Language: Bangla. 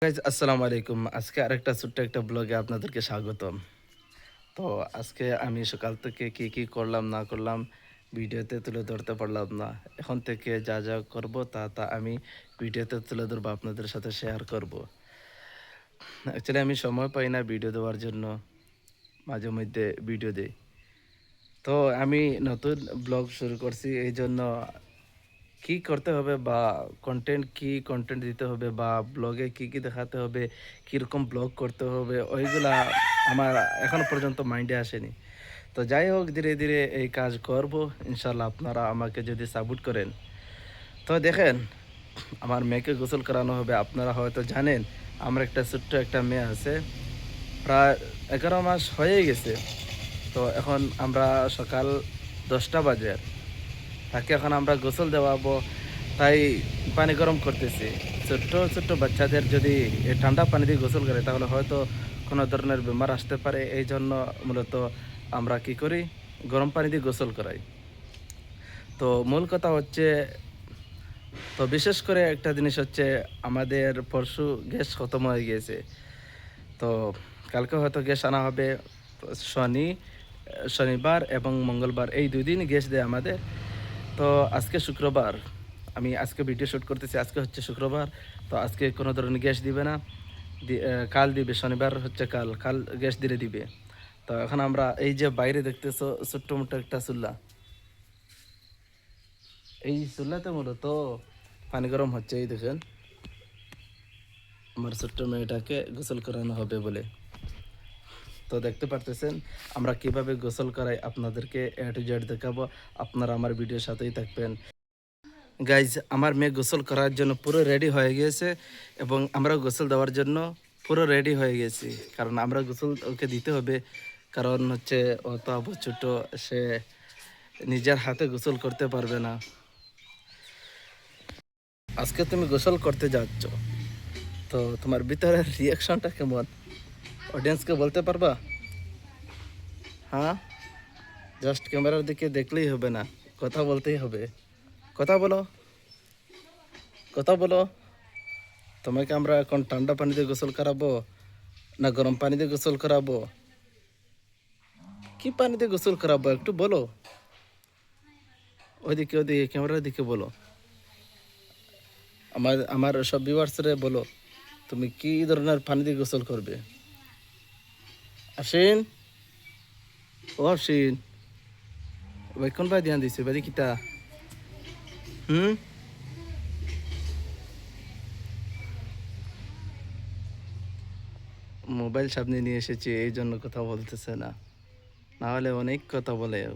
গাইজ আসসালামু আলাইকুম। আজকে আরেকটা ছোট্ট একটা ব্লগে আপনাদেরকে স্বাগতম। তো আজকে আমি সকাল থেকে কি করলাম না করলাম ভিডিওতে তুলে ধরতে পারলাম না। এখন থেকে যা করব তা আমি ভিডিওতে তুলে ধরবো, আপনাদের সাথে শেয়ার করব। অ্যাকচুয়ালি আমি সময় পাই না ভিডিও দেওয়ার জন্য, মাঝে মধ্যে ভিডিও দেই। তো আমি নতুন ব্লগ শুরু করছি, এইজন্য কি করতে হবে বা কন্টেন্ট দিতে হবে বা ব্লগে কি দেখাতে হবে, কীরকম ব্লগ করতে হবে, ওইগুলা আমার এখনো পর্যন্ত মাইন্ডে আসেনি। তো যাই হোক, ধীরে ধীরে এই কাজ করব ইনশাল্লাহ, আপনারা আমাকে যদি সাপোর্ট করেন। তো দেখেন, আমার মেয়েকে গোসল করানো হবে। আপনারা হয়তো জানেন আমার একটা ছোট্ট একটা মেয়ে আছে, প্রায় 11 মাস হয়ে গেছে। তো এখন আমরা সকাল 10টা বাজে, তাকে এখন আমরা গোসল দেওয়াবো, তাই পানি গরম করতেছি। ছোট্ট ছোট্ট বাচ্চাদের যদি এই ঠান্ডা পানি দিয়ে গোসল করে তাহলে হয়তো কোনো ধরনের বেমার আসতে পারে। এই জন্য মূলত আমরা কি করি, গরম পানি দিয়ে গোসল করাই। তো মূল কথা হচ্ছে, তো বিশেষ করে একটা জিনিস হচ্ছে, আমাদের পরশু গ্যাস খতম হয়ে গিয়েছে। তো কালকে হয়তো গ্যাস আনা হবে। শনি শনিবার এবং মঙ্গলবার এই 2 দিন গ্যাস দেয় আমাদের। তো আজকে শুক্রবার, আমি আজকে ভিডিও শ্যুট করতেছি, আজকে হচ্ছে শুক্রবার। তো আজকে কোনো ধরনের গ্যাস দিবে না, কাল দিবে। শনিবার হচ্ছে কাল কাল গ্যাস দিয়ে দিবে। তো এখন আমরা এই যে বাইরে দেখতেছো ছোট্ট মোটো একটা চুল্লা, এই চুল্লাতে মূলত পানি গরম হচ্ছে। এই দেখেন, আমার ছোট্ট মেয়েটাকে গোসল করানো হবে বলে। তো দেখতে পারতেছেন আমরা কিভাবে গোসল করাই, আপনাদেরকে এ টু জেড দেখাবো। আপনারা আমার ভিডিওর সাথেই থাকবেন। গাইজ, আমার মেয়ে গোসল করার জন্য পুরো রেডি হয়ে গিয়েছে এবং আমরা গোসল দেওয়ার জন্য পুরো রেডি হয়ে গেছি। কারণ আমরা গোসল ওকে দিতে হবে, কারণ হচ্ছে ও তো আবার ছোট, সে নিজের হাতে গোসল করতে পারবে না। আজকে তুমি গোসল করতে যাচ্ছ, তো তোমার ভিতরের রিয়াকশনটা কেমন, অডিয়েন্সকে বলতে পারবা? হ্যাঁ, জাস্ট ক্যামেরার দিকে দেখলেই হবে না, কথা বলতেই হবে। কথা বলো, কথা বলো। তোমাকে আমরা এখন ঠান্ডা পানি দিয়ে গোসল করাবো না গরম পানি দিয়ে গোসল করাবো? কি পানি দিয়ে গোসল করাবো একটু বলো। ওইদিকে ক্যামেরার দিকে বলো, আমার আমার সব ভিউয়ার্সরে বলো, তুমি কি ধরনের পানি দিয়ে গোসল করবে। আশ্বিন, ও আশ্বিন, ভাই কোন ভাই ধ্যান দিছে ভাই কিতা? হুম, মোবাইল সামনে নিয়ে এসেছি এই জন্য কথা বলতেছে না, না হলে অনেক কথা বলে ও।